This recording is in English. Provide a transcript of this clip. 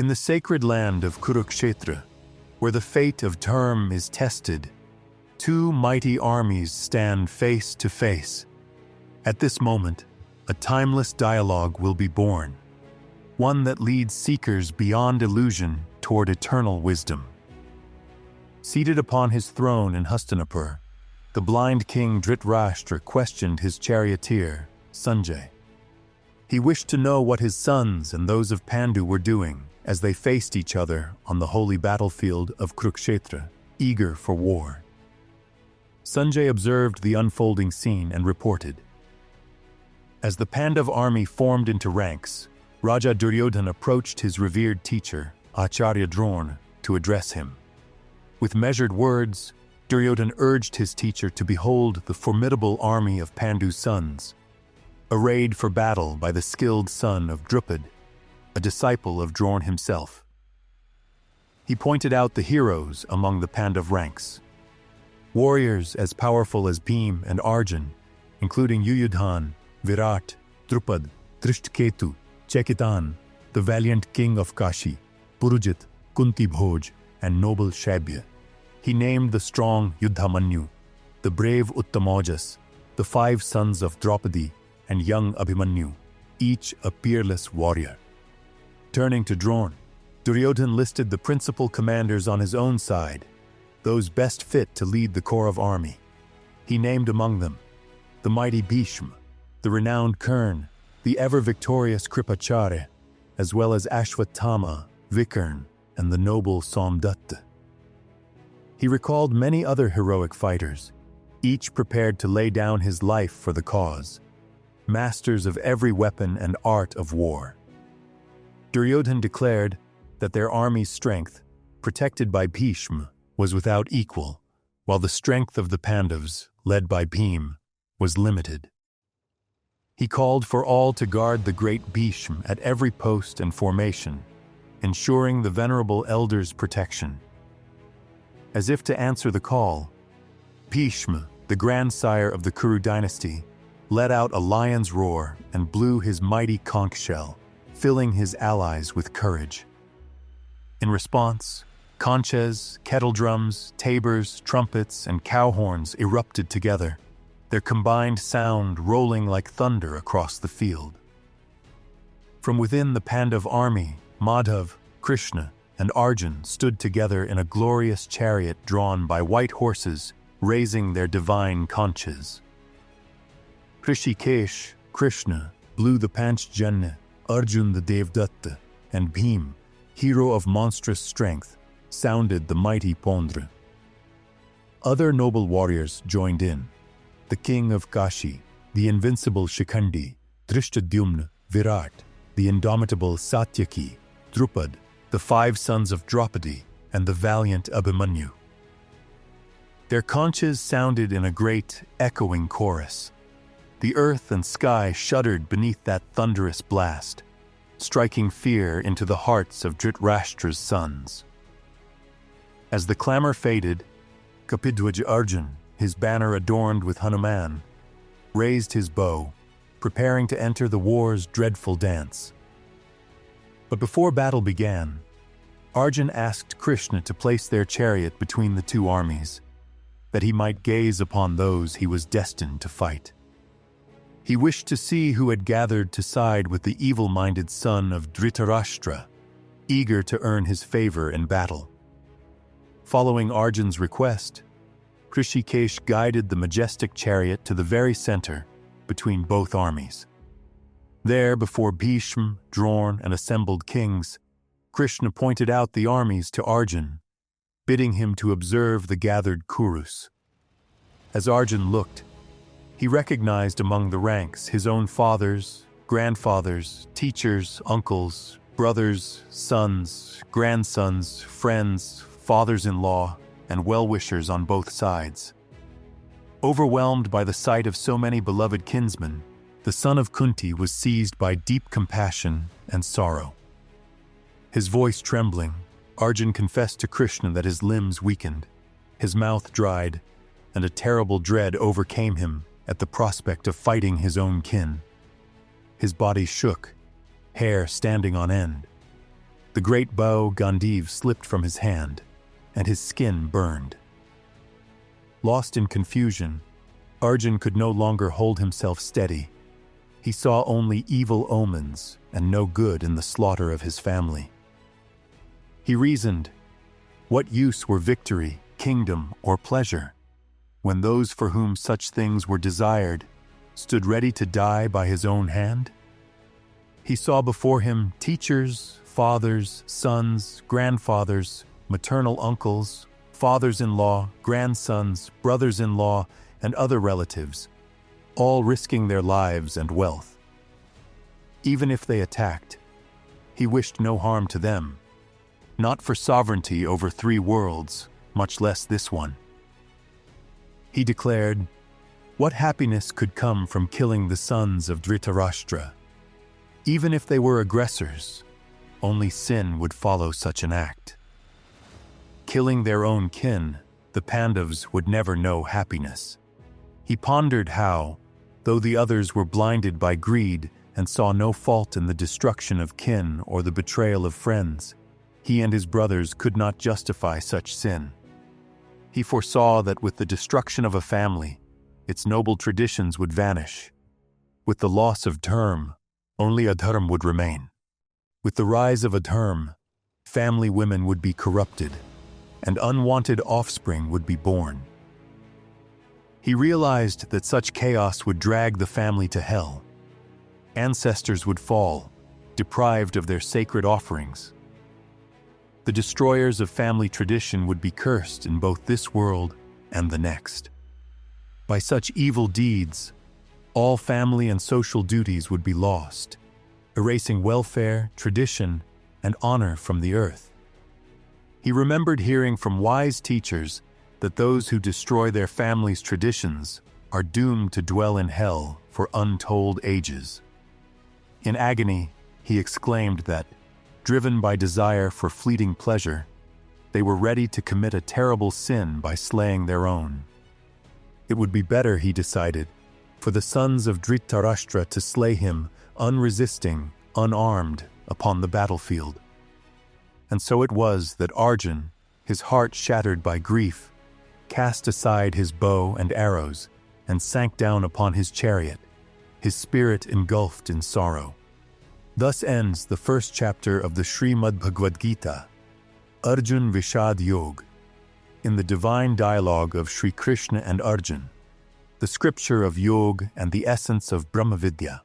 In the sacred land of Kurukshetra, where the fate of term is tested, two mighty armies stand face to face. At this moment, a timeless dialogue will be born, one that leads seekers beyond illusion toward eternal wisdom. Seated upon his throne in Hastinapur, the blind king Dhritarashtra questioned his charioteer, Sanjay. He wished to know what his sons and those of Pandu were doing as they faced each other on the holy battlefield of Kurukshetra, eager for war. Sanjay observed the unfolding scene and reported. As the Pandav army formed into ranks, Raja Duryodhana approached his revered teacher, Acharya Drona, to address him. With measured words, Duryodhana urged his teacher to behold the formidable army of Pandu's sons, arrayed for battle by the skilled son of Drupad, a disciple of Drona himself. He pointed out the heroes among the Pandav ranks, warriors as powerful as Bhim and Arjun, including Yuyudhan, Virat, Drupad, Drishtaketu, Chekitan, the valiant king of Kashi, Purujit, Kunti Bhoj, and noble Shabya. He named the strong Yuddhamanyu, the brave Uttamojas, the 5 sons of Draupadi, and young Abhimanyu, each a peerless warrior. Turning to Drona, Duryodhana listed the principal commanders on his own side, those best fit to lead the Kaurav army. He named among them the mighty Bhishma, the renowned Karna, the ever-victorious Kripacharya, as well as Ashwatthama, Vikarna, and the noble Somdatta. He recalled many other heroic fighters, each prepared to lay down his life for the cause, masters of every weapon and art of war. Duryodhana declared that their army's strength, protected by Bhishma, was without equal, while the strength of the Pandavas, led by Bhima, was limited. He called for all to guard the great Bhishma at every post and formation, ensuring the venerable elder's protection. As if to answer the call, Bhishma, the grandsire of the Kuru dynasty, let out a lion's roar and blew his mighty conch shell, filling his allies with courage. In response, conches, kettle drums, tabors, trumpets, and cow horns erupted together, their combined sound rolling like thunder across the field. From within the Pandav army, Madhav, Krishna, and Arjun stood together in a glorious chariot drawn by white horses, raising their divine conches. Hrishikesh, Krishna, blew the Panchjanya, Arjun the Devdatta, and Bhim, hero of monstrous strength, sounded the mighty Pondra. Other noble warriors joined in. The king of Kashi, the invincible Shikhandi, Drishtadyumna, Virat, the indomitable Satyaki, Drupad, the 5 sons of Draupadi, and the valiant Abhimanyu. Their conches sounded in a great, echoing chorus. The earth and sky shuddered beneath that thunderous blast, striking fear into the hearts of Dhritarashtra's sons. As the clamor faded, Kapidwaj Arjun, his banner adorned with Hanuman, raised his bow, preparing to enter the war's dreadful dance. But before battle began, Arjun asked Krishna to place their chariot between the two armies, that he might gaze upon those he was destined to fight. He wished to see who had gathered to side with the evil-minded son of Dhritarashtra, eager to earn his favor in battle. Following Arjun's request, Hrishikesh guided the majestic chariot to the very center between both armies. There, before Bhishma, Drona, and assembled kings, Krishna pointed out the armies to Arjun, bidding him to observe the gathered Kurus. As Arjun looked, he recognized among the ranks his own fathers, grandfathers, teachers, uncles, brothers, sons, grandsons, friends, fathers-in-law, and well-wishers on both sides. Overwhelmed by the sight of so many beloved kinsmen, the son of Kunti was seized by deep compassion and sorrow. His voice trembling, Arjun confessed to Krishna that his limbs weakened, his mouth dried, and a terrible dread overcame him at the prospect of fighting his own kin. His body shook, hair standing on end. The great bow Gandiv slipped from his hand, and his skin burned. Lost in confusion, Arjun could no longer hold himself steady. He saw only evil omens and no good in the slaughter of his family. He reasoned, what use were victory, kingdom, or pleasure, when those for whom such things were desired stood ready to die by his own hand? He saw before him teachers, fathers, sons, grandfathers, maternal uncles, fathers-in-law, grandsons, brothers-in-law, and other relatives, all risking their lives and wealth. Even if they attacked, he wished no harm to them, not for sovereignty over 3 worlds, much less this one. He declared, what happiness could come from killing the sons of Dhritarashtra? Even if they were aggressors, only sin would follow such an act. Killing their own kin, the Pandavas would never know happiness. He pondered how, though the others were blinded by greed and saw no fault in the destruction of kin or the betrayal of friends, he and his brothers could not justify such sin. He foresaw that with the destruction of a family, its noble traditions would vanish. With the loss of dharma, only adharma would remain. With the rise of adharma, family women would be corrupted, and unwanted offspring would be born. He realized that such chaos would drag the family to hell. Ancestors would fall, deprived of their sacred offerings. The destroyers of family tradition would be cursed in both this world and the next. By such evil deeds, all family and social duties would be lost, erasing welfare, tradition, and honor from the earth. He remembered hearing from wise teachers that those who destroy their family's traditions are doomed to dwell in hell for untold ages. In agony, he exclaimed that, driven by desire for fleeting pleasure, they were ready to commit a terrible sin by slaying their own. It would be better, he decided, for the sons of Dhritarashtra to slay him unresisting, unarmed, upon the battlefield. And so it was that Arjun, his heart shattered by grief, cast aside his bow and arrows and sank down upon his chariot, his spirit engulfed in sorrow. Thus ends the first chapter of the Srimad Bhagavad Gita, Arjuna Vishada Yoga, in the divine dialogue of Sri Krishna and Arjun, the scripture of yoga and the essence of Brahma Vidya.